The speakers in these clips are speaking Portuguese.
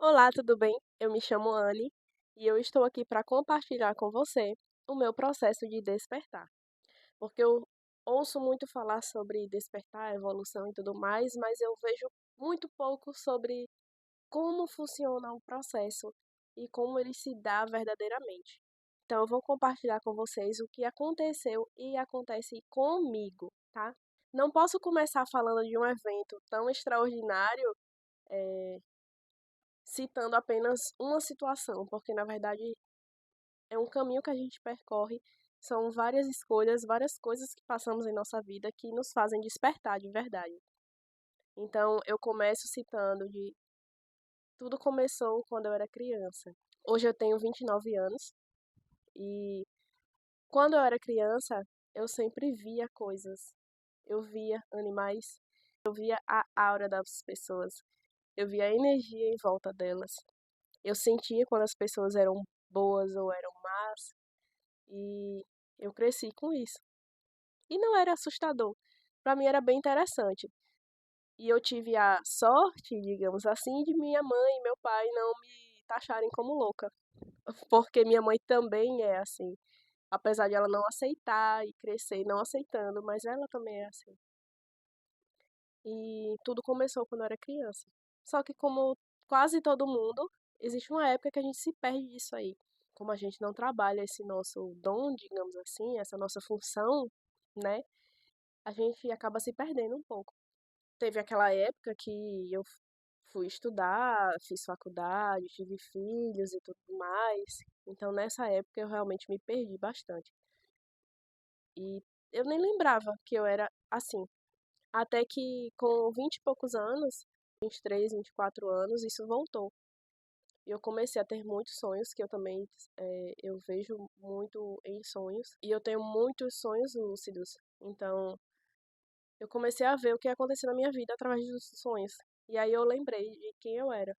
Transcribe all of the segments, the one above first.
Olá, tudo bem? Eu me chamo Anne e eu estou aqui para compartilhar com você o meu processo de despertar. Porque eu ouço muito falar sobre despertar, evolução e tudo mais, mas eu vejo muito pouco sobre como funciona o processo e como ele se dá verdadeiramente. Então, eu vou compartilhar com vocês o que aconteceu e acontece comigo, tá? Não posso começar falando de um evento tão extraordinário citando apenas uma situação, porque na verdade é um caminho que a gente percorre, são várias escolhas, várias coisas que passamos em nossa vida que nos fazem despertar de verdade. Então eu começo citando de tudo começou quando eu era criança. Hoje eu tenho 29 anos e quando eu era criança eu sempre via coisas. Eu via animais, eu via a aura das pessoas, eu via a energia em volta delas. Eu sentia quando as pessoas eram boas ou eram más, e eu cresci com isso. E não era assustador. Para mim era bem interessante. E eu tive a sorte, digamos assim, de minha mãe e meu pai não me taxarem como louca. Porque minha mãe também é assim. Apesar de ela não aceitar e crescer não aceitando, mas ela também é assim. E tudo começou quando eu era criança. Só que como quase todo mundo, existe uma época que a gente se perde disso aí. Como a gente não trabalha esse nosso dom, digamos assim, essa nossa função, né? A gente acaba se perdendo um pouco. Teve aquela época que eu fui estudar, fiz faculdade, tive filhos e tudo mais. Então nessa época eu realmente me perdi bastante. E eu nem lembrava que eu era assim. Até que com 20 e poucos anos, 23, 24 anos, isso voltou. E eu comecei a ter muitos sonhos, que eu também eu vejo muito em sonhos. E eu tenho muitos sonhos lúcidos. Então, eu comecei a ver o que ia acontecer na minha vida através dos sonhos. E aí eu lembrei de quem eu era.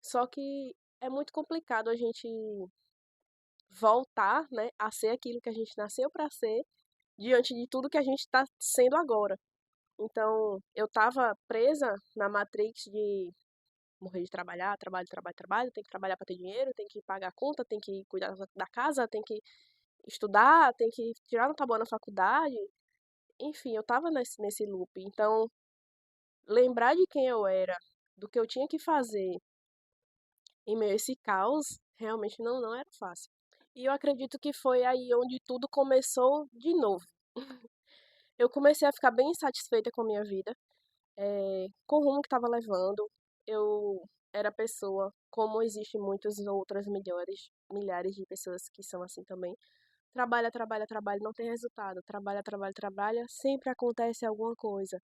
Só que é muito complicado a gente voltar, né, a ser aquilo que a gente nasceu para ser, diante de tudo que a gente está sendo agora. Então, eu estava presa na Matrix de morrer de trabalhar, trabalho, trabalho, trabalho, tem que trabalhar para ter dinheiro, tem que pagar a conta, tem que cuidar da casa, tem que estudar, tem que tirar nota boa na faculdade. Enfim, eu estava nesse loop. Então, lembrar de quem eu era, do que eu tinha que fazer em meio a esse caos, realmente não era fácil. E eu acredito que foi aí onde tudo começou de novo. Eu comecei a ficar bem insatisfeita com a minha vida, com o rumo que estava levando. Eu era pessoa, como existem muitas outras milhares de pessoas que são assim também. Trabalha, trabalha, trabalha, não tem resultado. Trabalha, trabalha, trabalha, sempre acontece alguma coisa.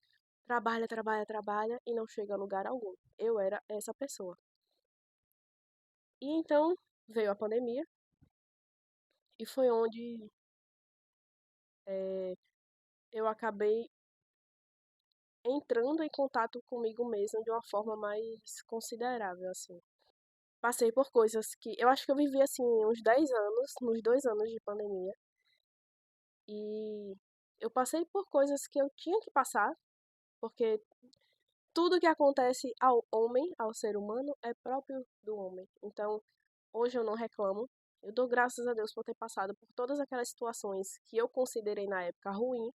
Trabalha, trabalha, trabalha e não chega a lugar algum. Eu era essa pessoa. E então veio a pandemia e foi onde eu acabei entrando em contato comigo mesma de uma forma mais considerável, assim. Passei por coisas que eu acho que eu vivi assim uns 10 anos, nos 2 anos de pandemia, e eu passei por coisas que eu tinha que passar, porque tudo que acontece ao homem, ao ser humano, é próprio do homem. Então, hoje eu não reclamo. Eu dou graças a Deus por ter passado por todas aquelas situações que eu considerei na época ruim,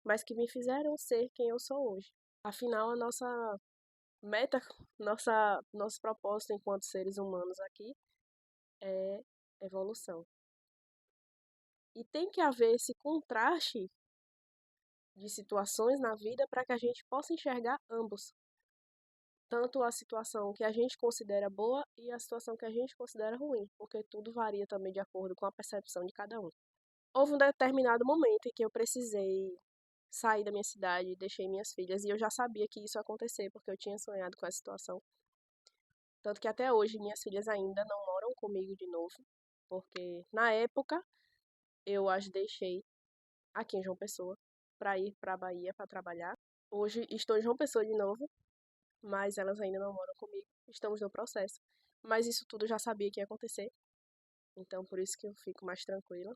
mas que me fizeram ser quem eu sou hoje. Afinal, a nossa meta, nosso propósito enquanto seres humanos aqui é evolução. E tem que haver esse contraste de situações na vida para que a gente possa enxergar ambos. Tanto a situação que a gente considera boa e a situação que a gente considera ruim, porque tudo varia também de acordo com a percepção de cada um. Houve um determinado momento em que eu precisei sair da minha cidade, deixei minhas filhas, e eu já sabia que isso ia acontecer, porque eu tinha sonhado com essa situação. Tanto que até hoje minhas filhas ainda não moram comigo de novo, porque na época eu as deixei aqui em João Pessoa para ir para a Bahia para trabalhar. Hoje estou em João Pessoa de novo, mas elas ainda não moram comigo. Estamos no processo. Mas isso tudo eu já sabia que ia acontecer, então por isso que eu fico mais tranquila.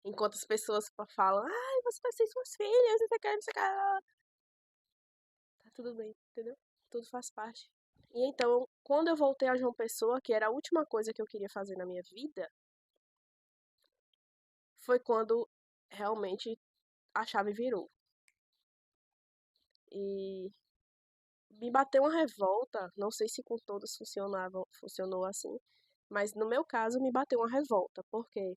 Enquanto as pessoas falam, ai, você vai ser suas filhas, você quer, você quer. Tá tudo bem, entendeu? Tudo faz parte. E então, quando eu voltei a João Pessoa, que era a última coisa que eu queria fazer na minha vida, foi quando realmente a chave virou. E me bateu uma revolta, não sei se com todos funcionou assim, mas no meu caso me bateu uma revolta, porque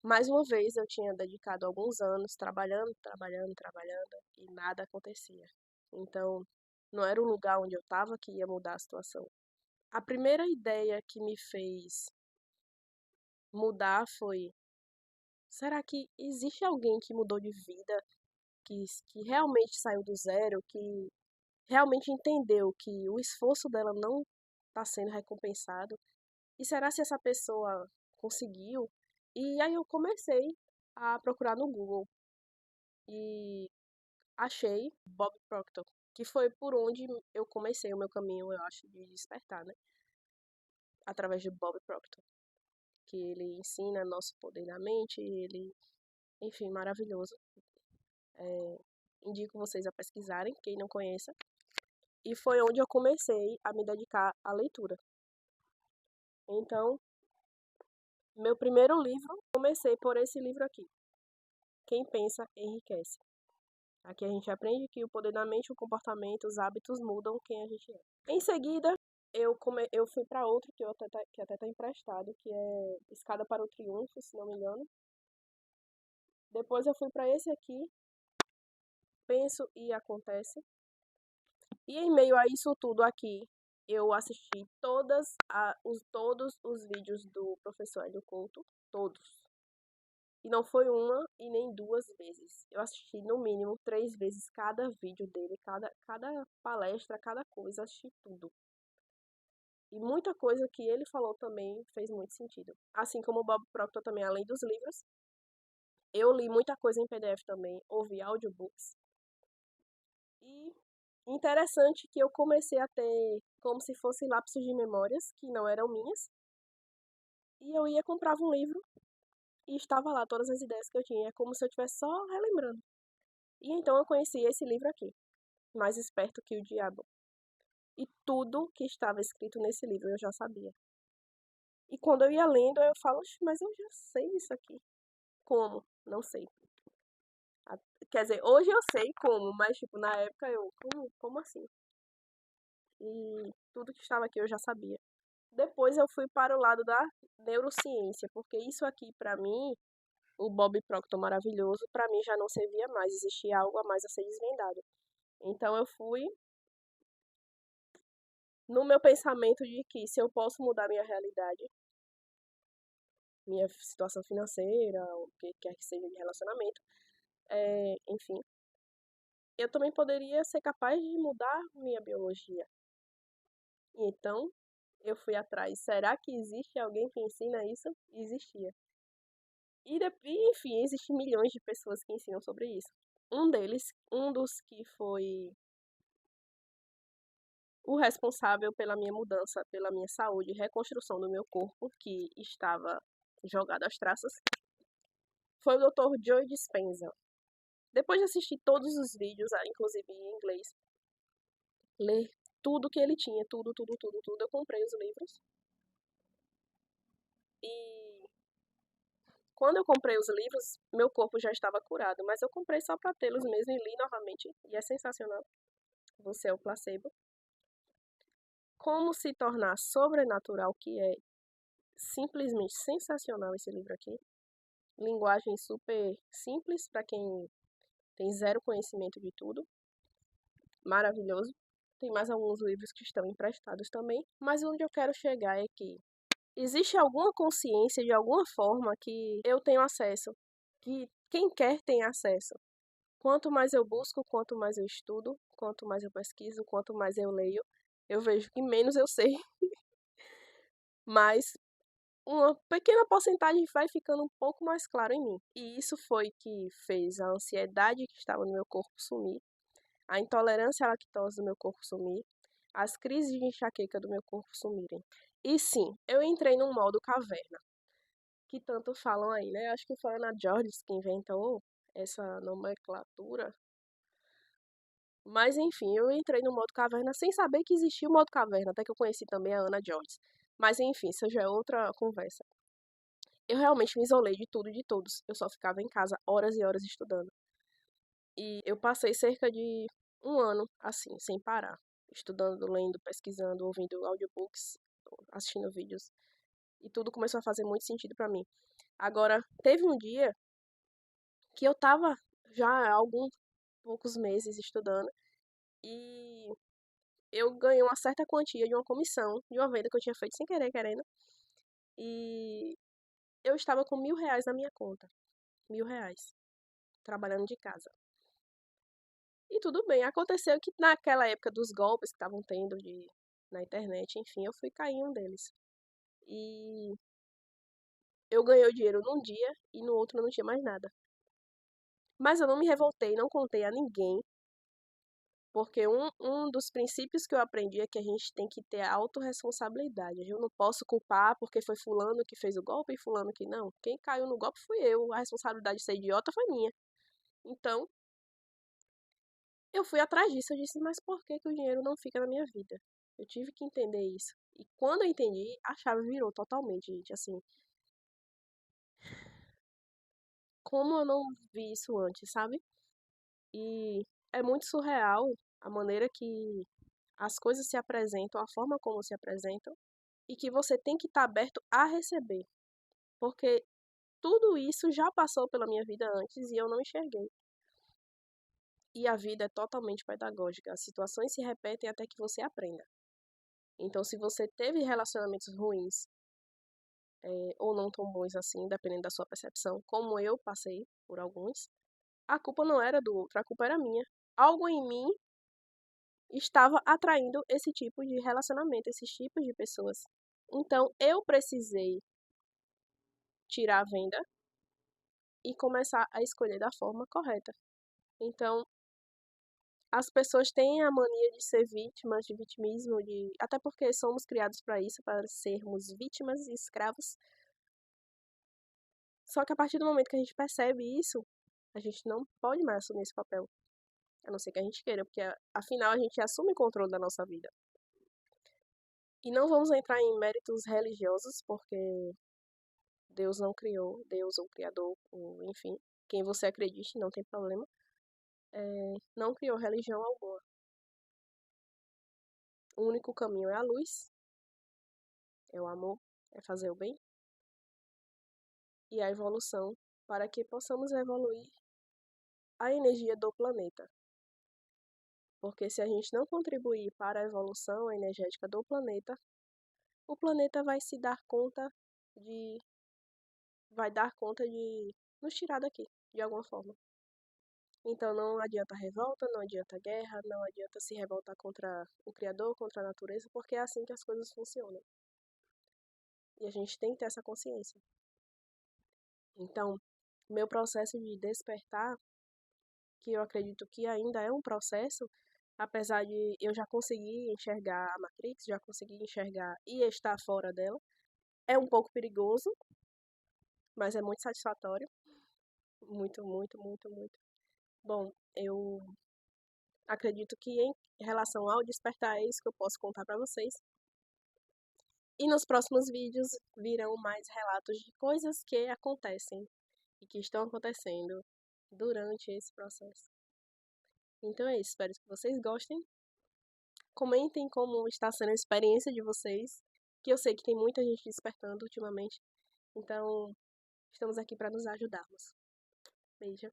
mais uma vez eu tinha dedicado alguns anos trabalhando, trabalhando, trabalhando e nada acontecia. Então, não era o lugar onde eu estava que ia mudar a situação. A primeira ideia que me fez mudar foi: será que existe alguém que mudou de vida, que realmente saiu do zero, que realmente entendeu que o esforço dela não está sendo recompensado? E será se essa pessoa conseguiu? E aí eu comecei a procurar no Google e achei Bob Proctor, que foi por onde eu comecei o meu caminho, eu acho, de despertar, né? Através de Bob Proctor, que ele ensina Nosso Poder na Mente, ele, enfim, maravilhoso. Indico vocês a pesquisarem, quem não conheça. E foi onde eu comecei a me dedicar à leitura. Então, meu primeiro livro, comecei por esse livro aqui. Quem pensa enriquece. Aqui a gente aprende que o poder da mente, o comportamento, os hábitos mudam quem a gente é. Em seguida, eu fui para outro que até tá emprestado, que é Escada para o Triunfo, se não me engano. Depois eu fui para esse aqui, Penso e Acontece. E em meio a isso tudo aqui, eu assisti todos os vídeos do professor Hélio Couto, todos. E não foi uma e nem duas vezes. Eu assisti no mínimo 3 vezes cada vídeo dele, cada palestra, cada coisa, assisti tudo. E muita coisa que ele falou também fez muito sentido. Assim como o Bob Proctor também, além dos livros, eu li muita coisa em PDF também, ouvi audiobooks. E interessante que eu comecei a ter como se fossem lapsos de memórias, que não eram minhas. E eu ia, comprava um livro e estava lá todas as ideias que eu tinha. É como se eu estivesse só relembrando. E então eu conheci esse livro aqui, Mais Esperto que o Diabo. E tudo que estava escrito nesse livro eu já sabia. E quando eu ia lendo, eu falo: mas eu já sei isso aqui. Como? Não sei. Quer dizer, hoje eu sei como, mas tipo, na época eu, como assim? E tudo que estava aqui eu já sabia. Depois eu fui para o lado da neurociência, porque isso aqui para mim, o Bob Proctor maravilhoso, para mim já não servia mais, existia algo a mais a ser desvendado. Então eu fui no meu pensamento de que se eu posso mudar minha realidade, minha situação financeira, o que quer que seja de relacionamento, enfim, eu também poderia ser capaz de mudar minha biologia. Então, eu fui atrás. Será que existe alguém que ensina isso? Existia. Enfim, existem milhões de pessoas que ensinam sobre isso. Um dos que foi o responsável pela minha mudança, pela minha saúde e reconstrução do meu corpo, que estava jogado às traças, foi o Dr. Joe Dispenza. Depois de assistir todos os vídeos, inclusive em inglês, ler tudo que ele tinha, tudo, tudo, tudo, tudo, eu comprei os livros. E quando eu comprei os livros, meu corpo já estava curado, mas eu comprei só para tê-los mesmo e li novamente, e é sensacional. Você é o placebo. Como se tornar sobrenatural, que é simplesmente sensacional esse livro aqui. Linguagem super simples para quem tem zero conhecimento de tudo. Maravilhoso. Tem mais alguns livros que estão emprestados também, mas onde eu quero chegar é que existe alguma consciência de alguma forma que eu tenho acesso, que quem quer tem acesso. Quanto mais eu busco, quanto mais eu estudo, quanto mais eu pesquiso, quanto mais eu leio, eu vejo que menos eu sei, mas uma pequena porcentagem vai ficando um pouco mais claro em mim. E isso foi que fez a ansiedade que estava no meu corpo sumir, a intolerância à lactose do meu corpo sumir, as crises de enxaqueca do meu corpo sumirem. E sim, eu entrei num modo caverna, que tanto falam aí, né? Acho que foi a Ana Georges que inventou essa nomenclatura. Mas enfim, eu entrei no modo caverna sem saber que existia o modo caverna, até que eu conheci também a Ana Joyce. Mas enfim, isso já é outra conversa. Eu realmente me isolei de tudo e de todos. Eu só ficava em casa horas e horas estudando. E eu passei cerca de um ano assim, sem parar. Estudando, lendo, pesquisando, ouvindo audiobooks, assistindo vídeos. E tudo começou a fazer muito sentido pra mim. Agora, teve um dia que eu tava já há alguns poucos meses estudando e eu ganhei uma certa quantia de uma comissão de uma venda que eu tinha feito sem querer, querendo. E eu estava com R$ 1.000 na minha conta. R$ 1.000, trabalhando de casa. E tudo bem, aconteceu que naquela época dos golpes que estavam tendo na internet, enfim, eu fui cair em um deles. E eu ganhei o dinheiro num dia e no outro eu não tinha mais nada. Mas eu não me revoltei, não contei a ninguém, porque um dos princípios que eu aprendi é que a gente tem que ter a autorresponsabilidade. Eu não posso culpar porque foi fulano que fez o golpe e fulano que não. Quem caiu no golpe fui eu. A responsabilidade de ser idiota foi minha. Então, eu fui atrás disso. Eu disse, mas por que que o dinheiro não fica na minha vida? Eu tive que entender isso. E quando eu entendi, a chave virou totalmente, gente. Assim, como eu não vi isso antes, sabe? E é muito surreal a maneira que as coisas se apresentam, a forma como se apresentam, e que você tem que estar aberto a receber, porque tudo isso já passou pela minha vida antes e eu não enxerguei. E a vida é totalmente pedagógica, as situações se repetem até que você aprenda. Então, se você teve relacionamentos ruins, ou não tão bons assim, dependendo da sua percepção, como eu passei por alguns, a culpa não era do outro, a culpa era minha. Algo em mim estava atraindo esse tipo de relacionamento, esses tipos de pessoas. Então, eu precisei tirar a venda e começar a escolher da forma correta. Então, as pessoas têm a mania de ser vítimas de vitimismo, até porque somos criados para isso, para sermos vítimas e escravos. Só que a partir do momento que a gente percebe isso, a gente não pode mais assumir esse papel. A não ser que a gente queira, porque afinal a gente assume o controle da nossa vida. E não vamos entrar em méritos religiosos, porque Deus não criou, Deus ou Criador, ou enfim, quem você acredite, não tem problema, não criou religião alguma. O único caminho é a luz, é o amor, é fazer o bem e a evolução para que possamos evoluir a energia do planeta. Porque se a gente não contribuir para a evolução energética do planeta, o planeta vai se dar conta de vai dar conta de nos tirar daqui, de alguma forma. Então não adianta revolta, não adianta guerra, não adianta se revoltar contra o Criador, contra a natureza, porque é assim que as coisas funcionam. E a gente tem que ter essa consciência. Então, meu processo de despertar, que eu acredito que ainda é um processo, apesar de eu já conseguir enxergar a Matrix, já conseguir enxergar e estar fora dela, é um pouco perigoso, mas é muito satisfatório. Muito, muito, muito, muito. Bom, eu acredito que em relação ao despertar é isso que eu posso contar para vocês. E nos próximos vídeos virão mais relatos de coisas que acontecem e que estão acontecendo durante esse processo. Então é isso, espero que vocês gostem. Comentem como está sendo a experiência de vocês, que eu sei que tem muita gente despertando ultimamente. Então, estamos aqui para nos ajudarmos. Beijo.